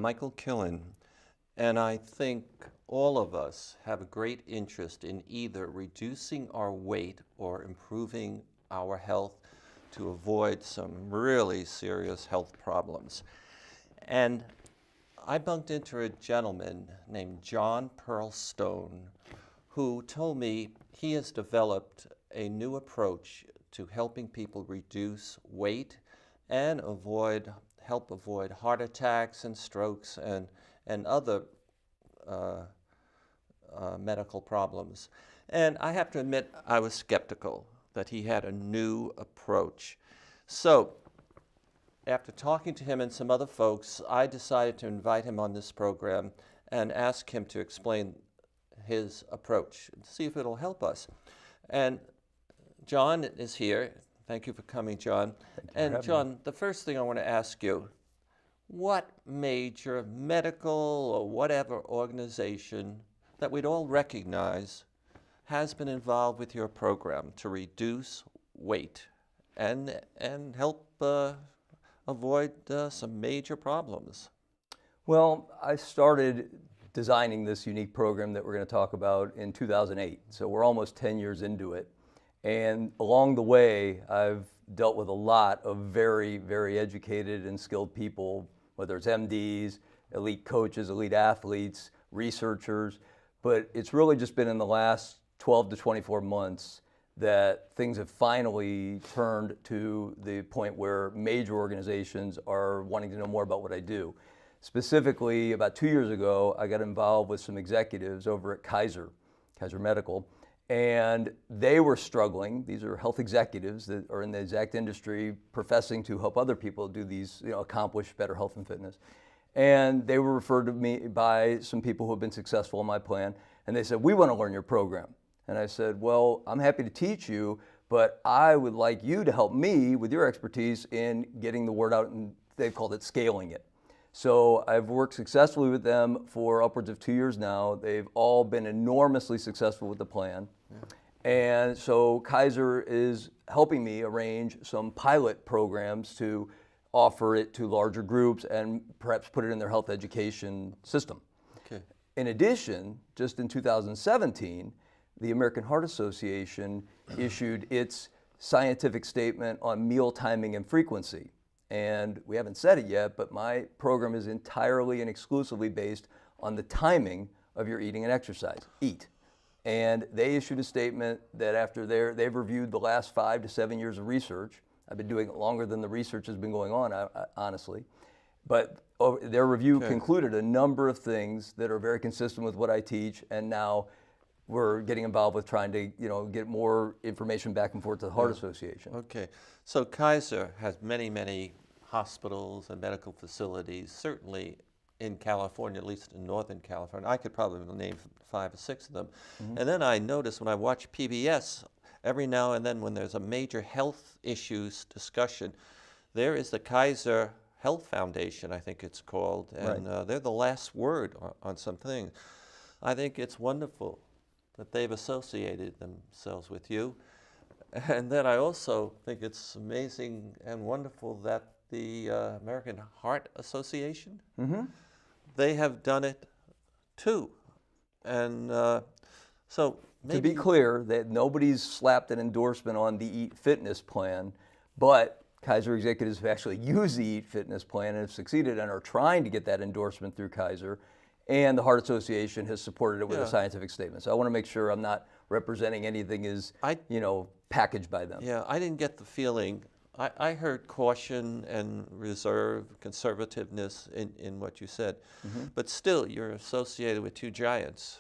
Michael Killen, and I think all of us have a great interest in either reducing our weight or improving our health to avoid some really serious health problems. And I bumped into a gentleman named Jon Pearlstone who told me he has developed a new approach to helping people reduce weight and help avoid heart attacks and strokes and other medical problems. And I have to admit, I was skeptical that he had a new approach. So after talking to him and some other folks, I decided to invite him on this program and ask him to explain his approach, see if it'll help us. And Jon is here. Thank you for coming, Jon. And Jon, the first thing I want to ask you, what major medical or whatever organization that we'd all recognize has been involved with your program to reduce weight and help avoid some major problems? Well, I started designing this unique program that we're going to talk about in 2008. So we're almost 10 years into it. And along the way, I've dealt with a lot of very, very educated and skilled people, whether it's MDs, elite coaches, elite athletes, researchers. But it's really just been in the last 12 to 24 months that things have finally turned to the point where major organizations are wanting to know more about what I do. Specifically, about 2 years ago, I got involved with some executives over at Kaiser Medical, and they were struggling. These are health executives that are in the exact industry professing to help other people do these, accomplish better health and fitness. And they were referred to me by some people who have been successful in my plan, and they said, "We want to learn your program." And I said, "Well, I'm happy to teach you, but I would like you to help me with your expertise in getting the word out," and they've called it scaling it. So I've worked successfully with them for upwards of 2 years now. They've all been enormously successful with the plan. Yeah. And so Kaiser is helping me arrange some pilot programs to offer it to larger groups and perhaps put it in their health education system. Okay. In addition, just in 2017, the American Heart Association issued its scientific statement on meal timing and frequency. And we haven't said it yet, but my program is entirely and exclusively based on the timing of your eating and exercise. Eat. And they issued a statement that after they've reviewed the last 5 to 7 years of research. I've been doing it longer than the research has been going on, honestly. But their review concluded a number of things that are very consistent with what I teach, and now we're getting involved with trying to, get more information back and forth to the Heart Association. Okay, so Kaiser has many, many hospitals and medical facilities, certainly in California, at least in Northern California. I could probably name 5 or 6 of them. Mm-hmm. And then I notice when I watch PBS, every now and then when there's a major health issues discussion, there is the Kaiser Health Foundation, I think it's called, and right. They're the last word on some things. I think it's wonderful that they've associated themselves with you. And then I also think it's amazing and wonderful that the American Heart Association, they have done it too. And so maybe— To be clear, that nobody's slapped an endorsement on the Eat Fitness plan, but Kaiser executives have actually used the Eat Fitness plan and have succeeded and are trying to get that endorsement through Kaiser. And the Heart Association has supported it with a scientific statement. So I want to make sure I'm not representing anything as, packaged by them. Yeah, I didn't get the feeling. I heard caution and reserve, conservativeness in what you said. Mm-hmm. But still, you're associated with 2 giants,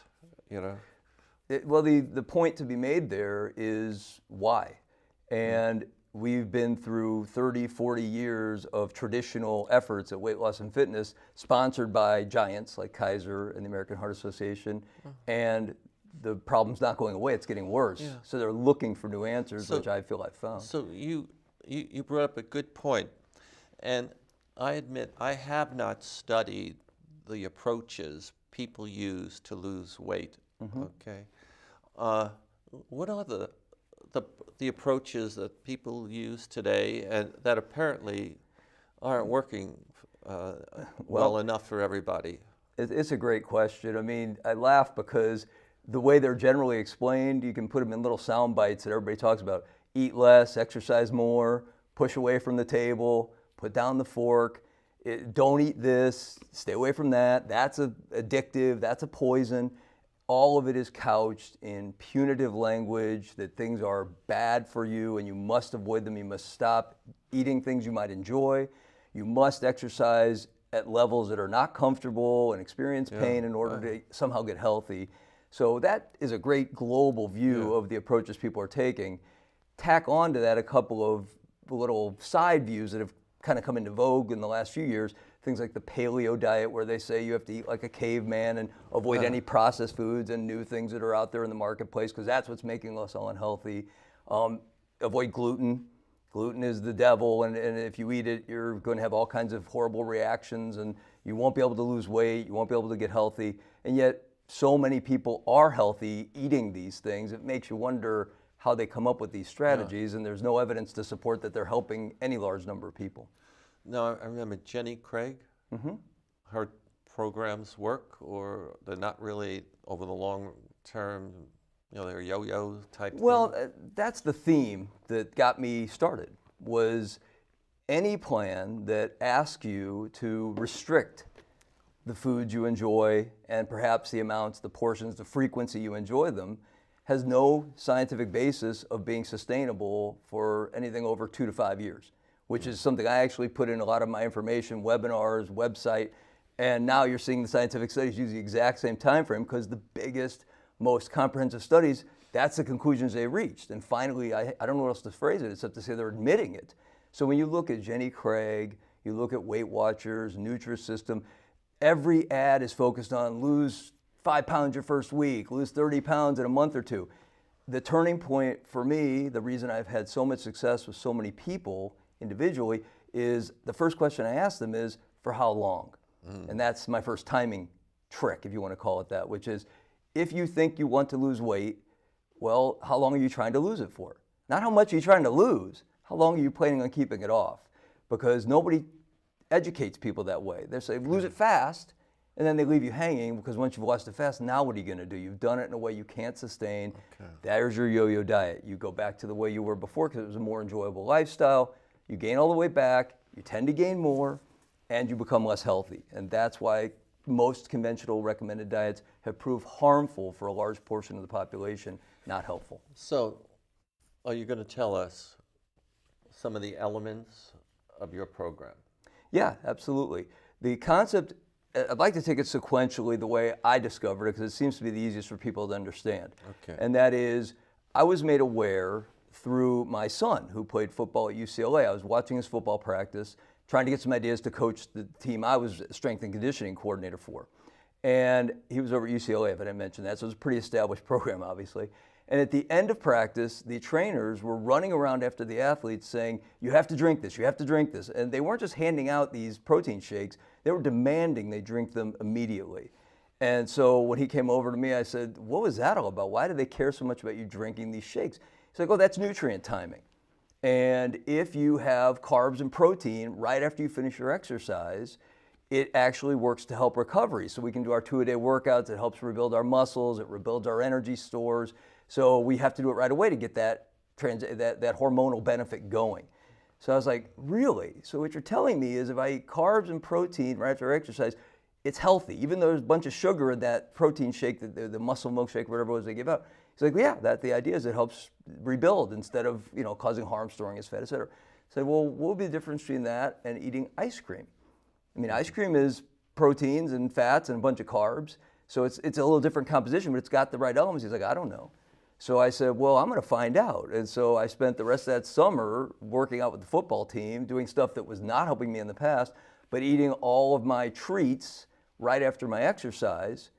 Well, the point to be made there is why. And we've been through 30, 40 years of traditional efforts at weight loss and fitness sponsored by giants like Kaiser and the American Heart Association, and the problem's not going away, it's getting worse. Yeah. So they're looking for new answers, which I feel I've found. So you brought up a good point, and I admit I have not studied the approaches people use to lose weight, okay? What are the approaches that people use today and that apparently aren't working well enough for everybody? It's a great question. I mean, I laugh because the way they're generally explained, you can put them in little sound bites that everybody talks about. Eat less, exercise more, push away from the table, put down the fork, don't eat this, stay away from that. That's addictive, that's a poison. All of it is couched in punitive language that things are bad for you and you must avoid them. You must stop eating things you might enjoy. You must exercise at levels that are not comfortable and experience pain in order to somehow get healthy. So that is a great global view of the approaches people are taking. Tack on to that a couple of little side views that have kind of come into vogue in the last few years. Things like the paleo diet, where they say you have to eat like a caveman and avoid any processed foods and new things that are out there in the marketplace, because that's what's making us all unhealthy. Avoid gluten. Gluten is the devil, and if you eat it, you're going to have all kinds of horrible reactions, and you won't be able to lose weight, you won't be able to get healthy. And yet, so many people are healthy eating these things. It makes you wonder how they come up with these strategies, and there's no evidence to support that they're helping any large number of people. No, I remember Jenny Craig. Her programs work, or they're not really over the long term. You know, they're yo-yo type. Well, that's the theme that got me started. Was any plan that asks you to restrict the foods you enjoy and perhaps the amounts, the portions, the frequency you enjoy them, has no scientific basis of being sustainable for anything over 2 to 5 years, which is something I actually put in a lot of my information, webinars, website, and now you're seeing the scientific studies use the exact same time frame because the biggest, most comprehensive studies, that's the conclusions they reached. And finally, I don't know what else to phrase it except to say they're admitting it. So when you look at Jenny Craig, you look at Weight Watchers, Nutrisystem, every ad is focused on lose 5 pounds your first week, lose 30 pounds in a month or two. The turning point for me, the reason I've had so much success with so many people individually, is the first question I ask them is, for how long? And that's my first timing trick, if you want to call it that, which is, if you think you want to lose weight, well, how long are you trying to lose it for? Not how much are you trying to lose, how long are you planning on keeping it off? Because nobody educates people that way. They say, lose it fast, and then they leave you hanging, because once you've lost it fast, now what are you going to do? You've done it in a way you can't sustain. There's your yo-yo diet. You go back to the way you were before because it was a more enjoyable lifestyle. You gain all the way back, you tend to gain more, and you become less healthy. And that's why most conventional recommended diets have proved harmful for a large portion of the population, not helpful. So, are you going to tell us some of the elements of your program? Yeah, absolutely. The concept, I'd like to take it sequentially the way I discovered it, because it seems to be the easiest for people to understand. Okay. And that is, I was made aware through my son, who played football at UCLA. I was watching his football practice, trying to get some ideas to coach the team I was strength and conditioning coordinator for. And he was over at UCLA, if I didn't mention that, so it was a pretty established program, obviously. And at the end of practice, the trainers were running around after the athletes saying, you have to drink this, you have to drink this. And they weren't just handing out these protein shakes, they were demanding they drink them immediately. And so when he came over to me, I said, what was that all about? Why do they care so much about you drinking these shakes? He's like, oh, that's nutrient timing. And if you have carbs and protein right after you finish your exercise, it actually works to help recovery. So we can do our 2-a-day workouts, it helps rebuild our muscles, it rebuilds our energy stores. So we have to do it right away to get that hormonal benefit going. So I was like, really? So what you're telling me is if I eat carbs and protein right after exercise, it's healthy, even though there's a bunch of sugar in that protein shake, the muscle milkshake, whatever it was they give out. He's like, well, yeah, the idea is it helps rebuild instead of causing harm, storing as fat, et cetera. So I said, well, what would be the difference between that and eating ice cream? I mean, ice cream is proteins and fats and a bunch of carbs. So it's a little different composition, but it's got the right elements. He's like, I don't know. So I said, well, I'm going to find out. And so I spent the rest of that summer working out with the football team, doing stuff that was not helping me in the past, but eating all of my treats right after my exercise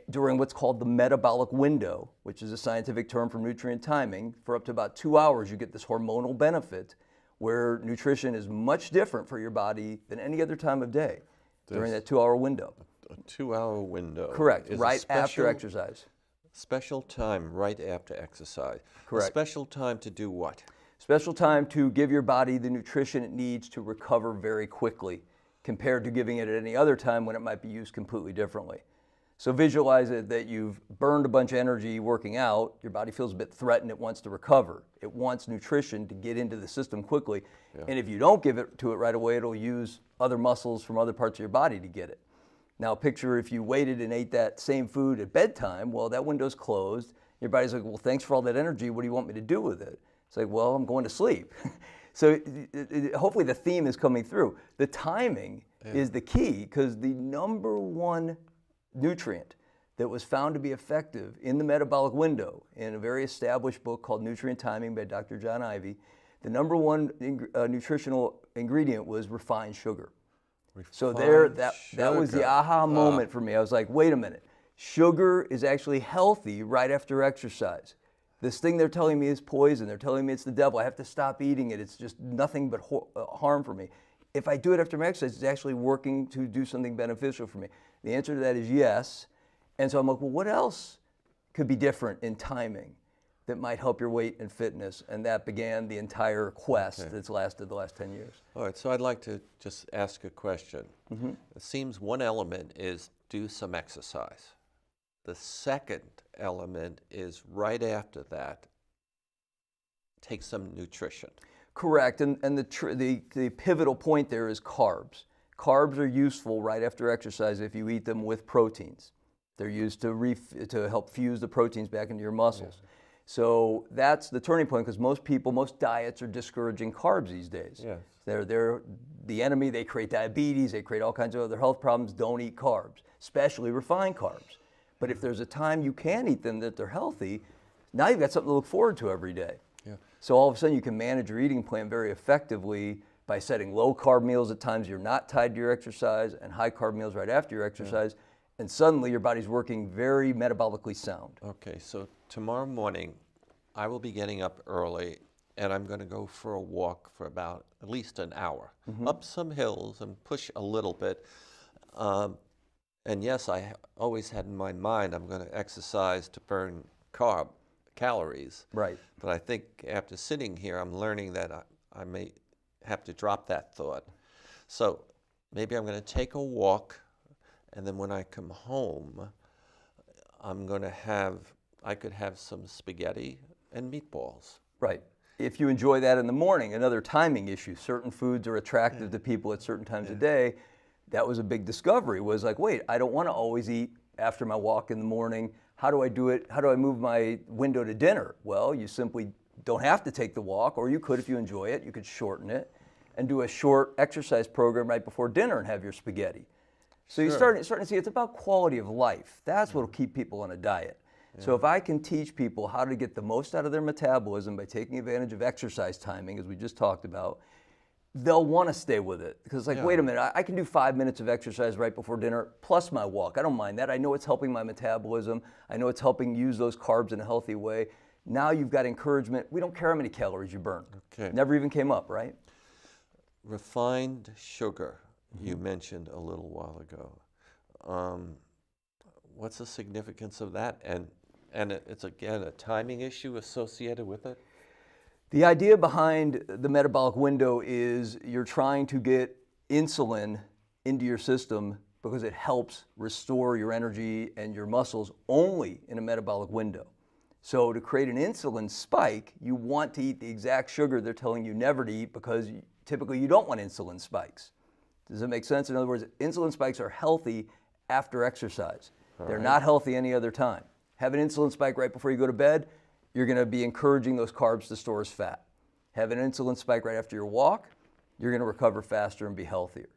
during what's called the metabolic window, which is a scientific term for nutrient timing. For up to about 2 hours, you get this hormonal benefit where nutrition is much different for your body than any other time of day during that 2-hour window. A 2-hour window. Correct, right after exercise. Special time right after exercise. Correct. A special time to do what? Special time to give your body the nutrition it needs to recover very quickly. compared to giving it at any other time when it might be used completely differently. So visualize it that you've burned a bunch of energy working out, your body feels a bit threatened, it wants to recover. It wants nutrition to get into the system quickly. And if you don't give it to it right away, it'll use other muscles from other parts of your body to get it. Now picture if you waited and ate that same food at bedtime, well, that window's closed. Your body's like, well, thanks for all that energy. What do you want me to do with it? It's like, well, I'm going to sleep. So hopefully the theme is coming through. The timing is the key, because the number one nutrient that was found to be effective in the metabolic window in a very established book called Nutrient Timing by Dr. John Ivey, the number one nutritional ingredient was refined sugar. So that was the aha moment for me. I was like, wait a minute, sugar is actually healthy right after exercise. This thing they're telling me is poison. They're telling me it's the devil. I have to stop eating it. It's just nothing but harm for me. If I do it after my exercise, it's actually working to do something beneficial for me. The answer to that is yes. And so I'm like, well, what else could be different in timing that might help your weight and fitness? And that began the entire quest that's lasted the last 10 years. All right, so I'd like to just ask a question. It seems one element is do some exercise. The second element is right after that, take some nutrition. Correct, and the pivotal point there is carbs. Carbs are useful right after exercise if you eat them with proteins. They're used to help fuse the proteins back into your muscles. Yes. So that's the turning point, because most diets are discouraging carbs these days. Yes. They're the enemy. They create diabetes. They create all kinds of other health problems. Don't eat carbs, especially refined carbs. But if there's a time you can eat them that they're healthy, now you've got something to look forward to every day. Yeah. So all of a sudden you can manage your eating plan very effectively by setting low carb meals at times you're not tied to your exercise, and high carb meals right after your exercise. And suddenly your body's working very metabolically sound. Okay, so tomorrow morning I will be getting up early, and I'm going to go for a walk for about at least an hour, up some hills and push a little bit. And yes, I always had in my mind I'm going to exercise to burn calories. Right. But I think after sitting here, I'm learning that I may have to drop that thought. So maybe I'm going to take a walk, and then when I come home, I could have some spaghetti and meatballs. Right. If you enjoy that in the morning, another timing issue. Certain foods are attractive to people at certain times of day. That was a big discovery, was like, wait, I don't want to always eat after my walk in the morning. How do I do it? How do I move my window to dinner? Well, you simply don't have to take the walk, or you could if you enjoy it. You could shorten it and do a short exercise program right before dinner and have your spaghetti. So you're starting to see it's about quality of life. That's what will keep people on a diet. So if I can teach people how to get the most out of their metabolism by taking advantage of exercise timing, as we just talked about, they'll want to stay with it. Because it's like, wait a minute, I can do 5 minutes of exercise right before dinner plus my walk. I don't mind that. I know it's helping my metabolism. I know it's helping use those carbs in a healthy way. Now you've got encouragement. We don't care how many calories you burn. Okay. Never even came up, right? Refined sugar, you mentioned a little while ago. What's the significance of that? And it's, again, a timing issue associated with it? The idea behind the metabolic window is you're trying to get insulin into your system because it helps restore your energy and your muscles only in a metabolic window. So to create an insulin spike, you want to eat the exact sugar they're telling you never to eat, because typically you don't want insulin spikes. Does that make sense? In other words, insulin spikes are healthy after exercise. They're not healthy any other time. Have an insulin spike right before you go to bed, you're going to be encouraging those carbs to store as fat. Have an insulin spike right after your walk, you're going to recover faster and be healthier.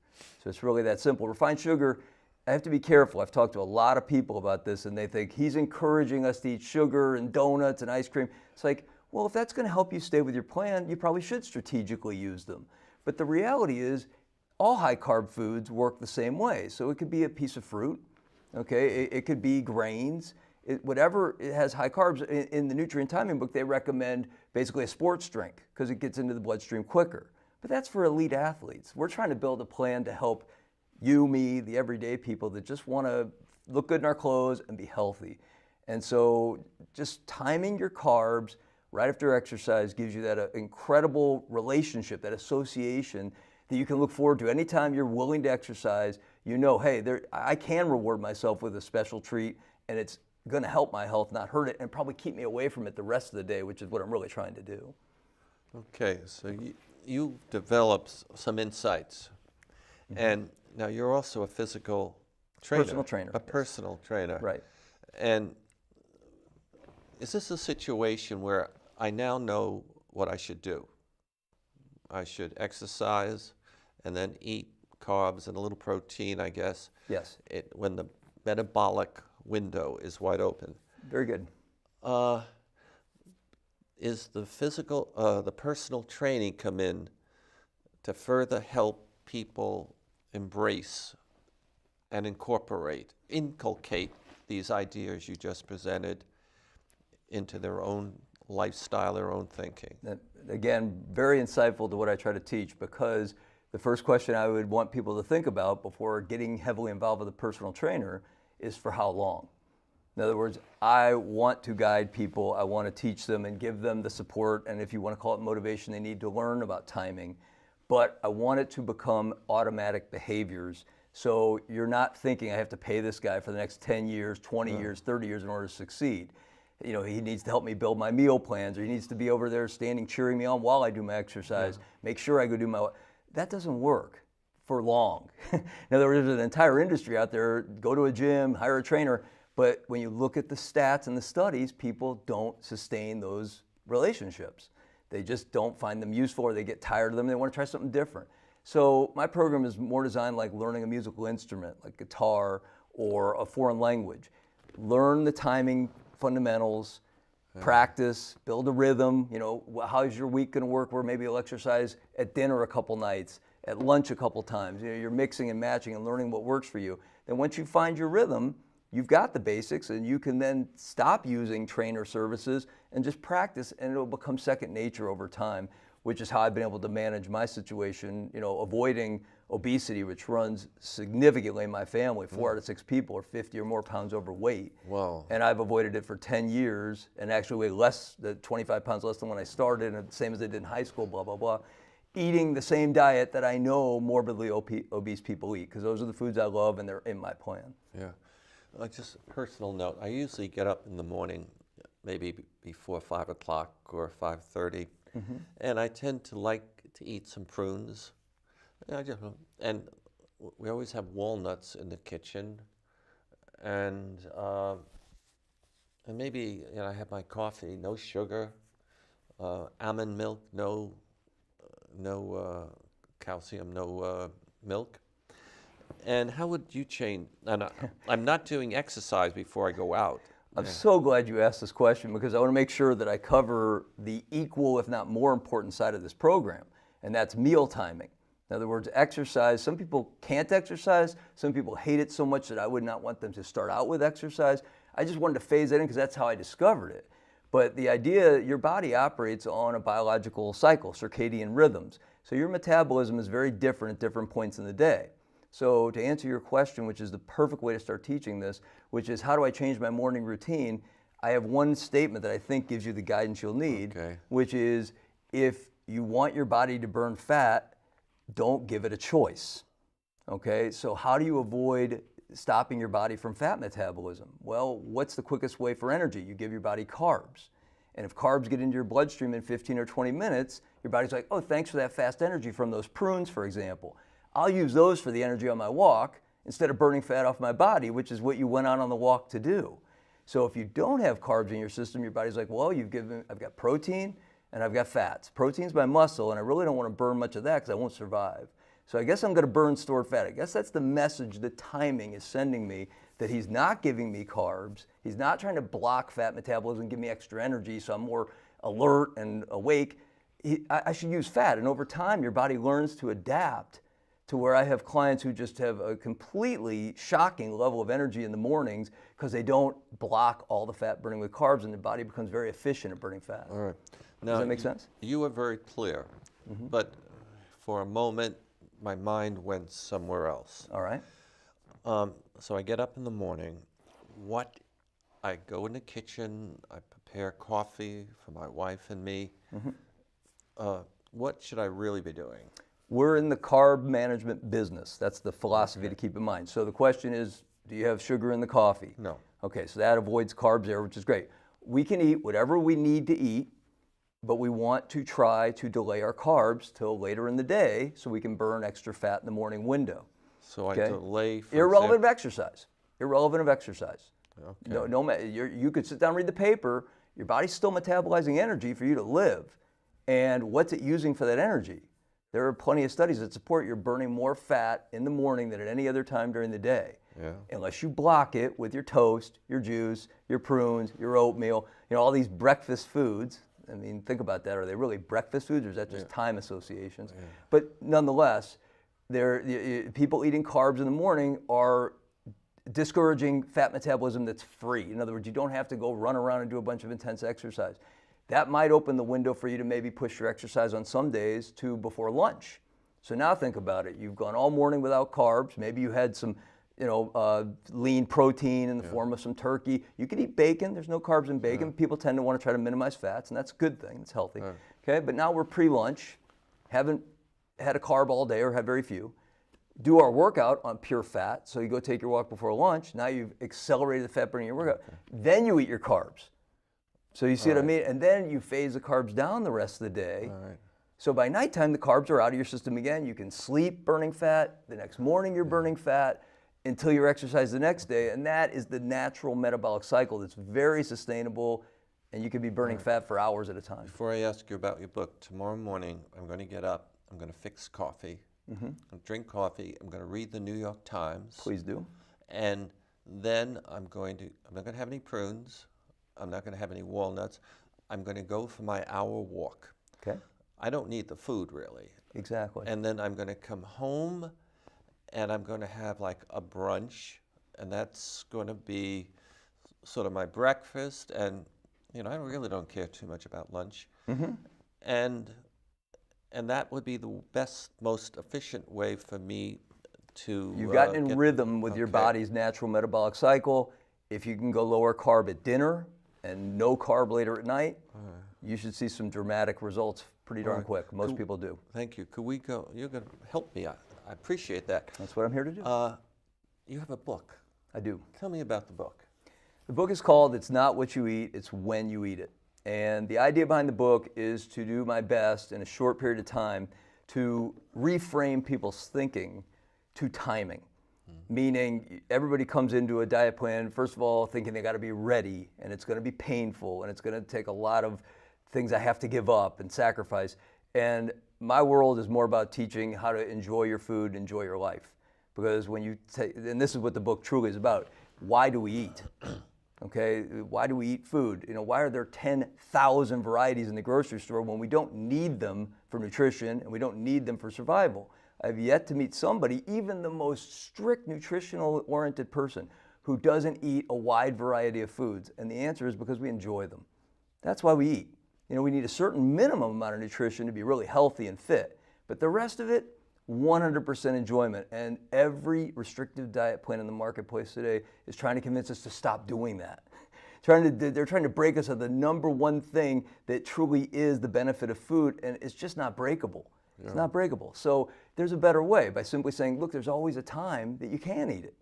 So it's really that simple. Refined sugar, I have to be careful. I've talked to a lot of people about this, and they think he's encouraging us to eat sugar and donuts and ice cream. It's like, well, if that's going to help you stay with your plan, you probably should strategically use them. But the reality is, all high carb foods work the same way. So it could be a piece of fruit, okay? It could be grains. Whatever it has high carbs. In the nutrient timing book, they recommend basically a sports drink because it gets into the bloodstream quicker. But that's for elite athletes. We're trying to build a plan to help you, me, the everyday people that just want to look good in our clothes and be healthy. And so just timing your carbs right after exercise gives you that incredible relationship, that association that you can look forward to. Anytime you're willing to exercise, you know, hey, I can reward myself with a special treat, and it's going to help my health, not hurt it, and probably keep me away from it the rest of the day, which is what I'm really trying to do. Okay, so you developed some insights, and now you're also a physical trainer. Personal trainer. A personal trainer. Right. And is this a situation where I now know what I should do? I should exercise and then eat carbs and a little protein, I guess. Yes. When the metabolic window is wide open. Very good. Is the personal training come in to further help people embrace and inculcate these ideas you just presented into their own lifestyle, their own thinking? Again, very insightful to what I try to teach, because the first question I would want people to think about before getting heavily involved with a personal trainer is for how long. In other words, I want to guide people, I want to teach them and give them the support, and if you want to call it motivation, they need to learn about timing, but I want it to become automatic behaviors. So you're not thinking I have to pay this guy for the next 10 years, 20 years, 30 years in order to succeed. You know, he needs to help me build my meal plans, or he needs to be over there standing, cheering me on while I do my exercise, make sure I go do my, that doesn't work for long. In other words, there's an entire industry out there, go to a gym, hire a trainer, but when you look at the stats and the studies, people don't sustain those relationships. They just don't find them useful, or they get tired of them, they want to try something different. So my program is more designed like learning a musical instrument, like guitar or a foreign language. Learn the timing fundamentals, practice, build a rhythm. You know, how's your week going to work, where maybe you'll exercise at dinner a couple nights, at lunch a couple times. You know, you're mixing and matching and learning what works for you. Then once you find your rhythm, you've got the basics, and you can then stop using trainer services and just practice, and it'll become second nature over time, which is how I've been able to manage my situation, you know, avoiding obesity, which runs significantly in my family. 4 out of 6 people are 50 or more pounds overweight. Wow. And I've avoided it for 10 years and actually weigh less, 25 pounds less than when I started, and the same as I did in high school, blah, blah, blah. Eating the same diet that I know morbidly obese people eat, because those are the foods I love and they're in my plan. Yeah. Just a personal note, I usually get up in the morning, maybe before 5 o'clock or 5:30, and I tend to like to eat some prunes. And we always have walnuts in the kitchen, and maybe, you know, I have my coffee, no sugar, almond milk, no calcium, no milk. And how would you change? And I'm not doing exercise before I go out. I'm so glad you asked this question, because I want to make sure that I cover the equal, if not more important side of this program, and that's meal timing. In other words, exercise. Some people can't exercise. Some people hate it so much that I would not want them to start out with exercise. I just wanted to phase that in because that's how I discovered it. But the idea, your body operates on a biological cycle, circadian rhythms. So your metabolism is very different at different points in the day. So to answer your question, which is the perfect way to start teaching this, which is how do I change my morning routine, I have one statement that I think gives you the guidance you'll need, which is if you want your body to burn fat, don't give it a choice. Okay, so how do you avoid stopping your body from fat metabolism? Well, what's the quickest way for energy? You give your body carbs. And if carbs get into your bloodstream in 15 or 20 minutes, your body's like, oh, thanks for that fast energy from those prunes, for example. I'll use those for the energy on my walk instead of burning fat off my body, which is what you went out on the walk to do. So if you don't have carbs in your system, your body's like, well, I've got protein and I've got fats. Protein's my muscle, and I really don't want to burn much of that because I won't survive. So I guess I'm going to burn stored fat. I guess that's the message the timing is sending me, that he's not giving me carbs. He's not trying to block fat metabolism and give me extra energy so I'm more alert and awake. I should use fat. And over time, your body learns to adapt to where I have clients who just have a completely shocking level of energy in the mornings because they don't block all the fat burning with carbs, and the body becomes very efficient at burning fat. All right. Now, does that make sense? You were very clear, but for a moment, my mind went somewhere else. All right. So I get up in the morning. I go in the kitchen, I prepare coffee for my wife and me. What should I really be doing? We're in the carb management business. That's the philosophy to keep in mind. So the question is, do you have sugar in the coffee? No. Okay, so that avoids carbs there, which is great. We can eat whatever we need to eat, but we want to try to delay our carbs till later in the day so we can burn extra fat in the morning window. So I delay, for Irrelevant of exercise. Irrelevant of exercise. Okay. You could sit down and read the paper. Your body's still metabolizing energy for you to live. And what's it using for that energy? There are plenty of studies that support you're burning more fat in the morning than at any other time during the day. Yeah. Unless you block it with your toast, your juice, your prunes, your oatmeal, all these breakfast foods. I mean, think about that. Are they really breakfast foods, or is that just time associations? Yeah. But nonetheless, people eating carbs in the morning are discouraging fat metabolism that's free. In other words, you don't have to go run around and do a bunch of intense exercise. That might open the window for you to maybe push your exercise on some days to before lunch. So now think about it. You've gone all morning without carbs. Maybe you had some lean protein in the form of some turkey. You could eat bacon. There's no carbs in bacon. People tend to want to try to minimize fats, and that's a good thing. It's healthy. Okay, but now we're pre-lunch, haven't had a carb all day or had very few. Do our workout on pure fat. So you go take your walk before lunch. Now you've accelerated the fat burning in your workout. Then you eat your carbs. So you see what I mean? And then you phase the carbs down the rest of the day. So by nighttime, the carbs are out of your system again. You can sleep burning fat. The next morning, you're burning fat until you exercise the next day. And that is the natural metabolic cycle that's very sustainable, and you can be burning fat for hours at a time. Before I ask you about your book, tomorrow morning I'm going to get up, I'm going to fix coffee, I'll drink coffee, I'm going to read the New York Times. Please do. And then I'm not going to have any prunes, I'm not going to have any walnuts, I'm going to go for my hour walk. Okay. I don't need the food really. Exactly. And then I'm going to come home and I'm going to have like a brunch, and that's going to be sort of my breakfast, and I really don't care too much about lunch. And that would be the best, most efficient way for me to You've gotten in rhythm with your body's natural metabolic cycle. If you can go lower carb at dinner and no carb later at night, you should see some dramatic results pretty darn quick. Most people do. Thank you. Could we go? You're going to help me. I appreciate that. That's what I'm here to do. You have a book. I do. Tell me about the book. The book is called It's Not What You Eat, It's When You Eat It. And the idea behind the book is to do my best in a short period of time to reframe people's thinking to timing. Meaning everybody comes into a diet plan, first of all, thinking they got to be ready, and it's going to be painful, and it's going to take a lot of things I have to give up and sacrifice. And my world is more about teaching how to enjoy your food, enjoy your life. Because when you take, and this is what the book truly is about, why do we eat? Okay, why do we eat food? Why are there 10,000 varieties in the grocery store when we don't need them for nutrition and we don't need them for survival? I've yet to meet somebody, even the most strict nutritional-oriented person, who doesn't eat a wide variety of foods. And the answer is because we enjoy them. That's why we eat. We need a certain minimum amount of nutrition to be really healthy and fit. But the rest of it, 100% enjoyment. And every restrictive diet plan in the marketplace today is trying to convince us to stop doing that. They're trying to break us of the number one thing that truly is the benefit of food, and it's just not breakable. It's not breakable. So there's a better way by simply saying, look, there's always a time that you can eat it.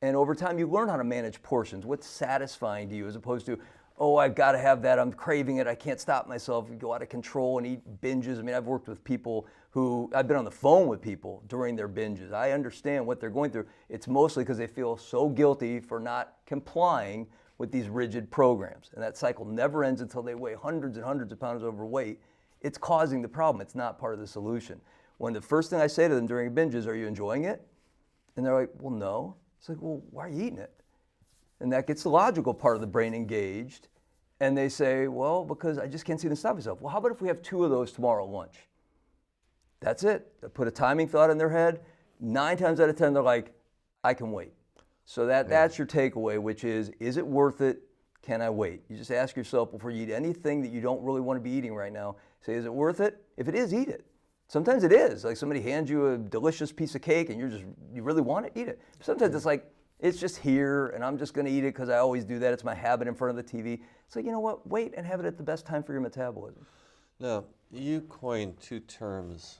And over time, you learn how to manage portions. What's satisfying to you, as opposed to, oh, I've got to have that, I'm craving it, I can't stop myself, you go out of control and eat binges. I mean, I've worked with people I've been on the phone with people during their binges. I understand what they're going through. It's mostly because they feel so guilty for not complying with these rigid programs. And that cycle never ends until they weigh hundreds and hundreds of pounds overweight. It's causing the problem. It's not part of the solution. When the first thing I say to them during binges, are you enjoying it? And they're like, well, no. It's like, well, why are you eating it? And that gets the logical part of the brain engaged. And they say, well, because I just can't seem to stop myself. Well, how about if we have 2 of those tomorrow at lunch? That's it. I put a timing thought in their head. 9 times out of 10, they're like, I can wait. So that's your takeaway, which is it worth it? Can I wait? You just ask yourself before you eat anything that you don't really want to be eating right now, say, is it worth it? If it is, eat it. Sometimes it is. Like somebody hands you a delicious piece of cake and you really want it, eat it. Sometimes it's like, it's just here and I'm just going to eat it because I always do that. It's my habit in front of the TV. It's like, you know what? Wait and have it at the best time for your metabolism. Now, you coined 2 terms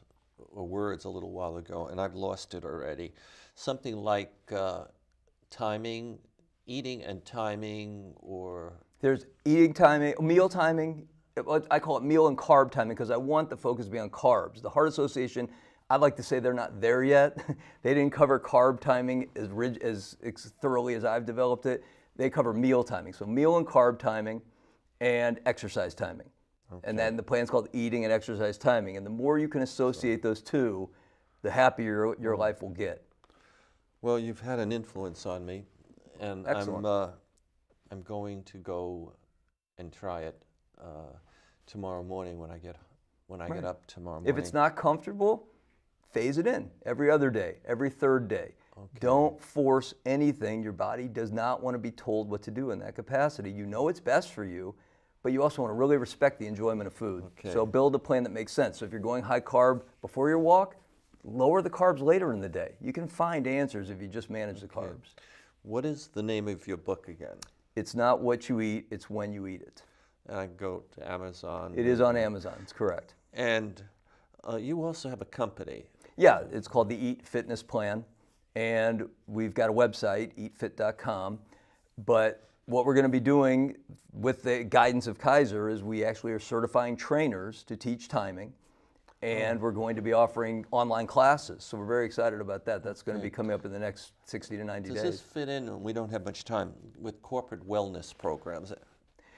words a little while ago, and I've lost it already. Something like timing, eating and timing, or There's eating timing, meal timing. I call it meal and carb timing because I want the focus to be on carbs. The Heart Association, I'd like to say they're not there yet. They didn't cover carb timing as thoroughly as I've developed it. They cover meal timing. So meal and carb timing and exercise timing. Okay. And then the plan's called eating and exercise timing. And the more you can associate those two, the happier your life will get. Well, you've had an influence on me, and I'm going to go and try it tomorrow morning when I get up tomorrow morning. If it's not comfortable, phase it in every other day, every third day. Okay. Don't force anything. Your body does not want to be told what to do in that capacity. You know it's best for you, but you also want to really respect the enjoyment of food. Okay. So build a plan that makes sense. So if you're going high carb before your walk, lower the carbs later in the day. You can find answers if you just manage the carbs. What is the name of your book again? It's not what you eat, it's when you eat it. And I go to Amazon. It is on Amazon, it's correct. And you also have a company. Yeah, it's called the Eat Fitness Plan, and we've got a website, eatfit.com. But what we're going to be doing with the guidance of Kaiser is we actually are certifying trainers to teach timing, and we're going to be offering online classes. So we're very excited about that. That's going to be coming up in the next 60 to 90 days. Does this fit in, and we don't have much time, with corporate wellness programs?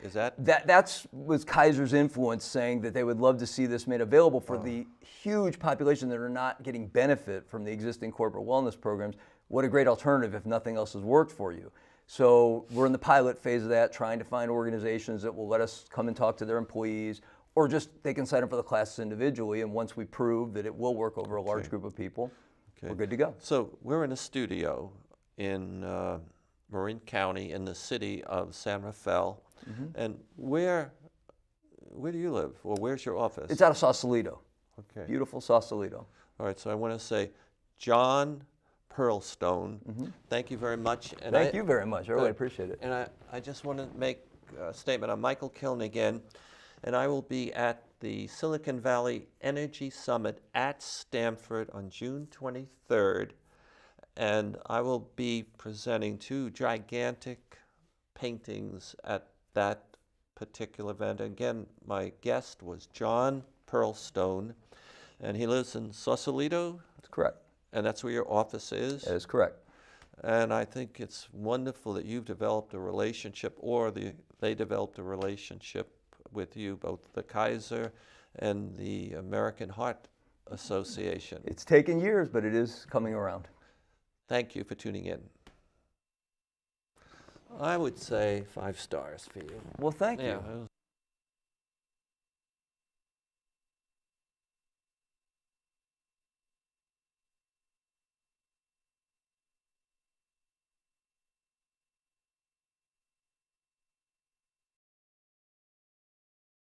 Is that? That's was Kaiser's influence, saying that they would love to see this made available for the huge population that are not getting benefit from the existing corporate wellness programs. What a great alternative if nothing else has worked for you. So we're in the pilot phase of that, trying to find organizations that will let us come and talk to their employees, or just they can sign up for the classes individually, and once we prove that it will work over a large group of people, we're good to go. So we're in a studio in Marin County in the city of San Rafael. And where do you live, or where's your office? It's out of Sausalito. Okay. Beautiful Sausalito. All right, so I want to say, Jon Pearlstone, thank you very much. And Thank you very much. I really appreciate it. And I just want to make a statement. I'm Michael Killen again, and I will be at the Silicon Valley Energy Summit at Stanford on June 23rd, and I will be presenting 2 gigantic paintings at that particular event. Again, my guest was Jon Pearlstone, and he lives in Sausalito. That's correct. And that's where your office is? That is correct. And I think it's wonderful that you've developed a relationship, or they developed a relationship with you, both the Kaiser and the American Heart Association. It's taken years, but it is coming around. Thank you for tuning in. I would say 5 stars for you. Well, thank you. Yeah,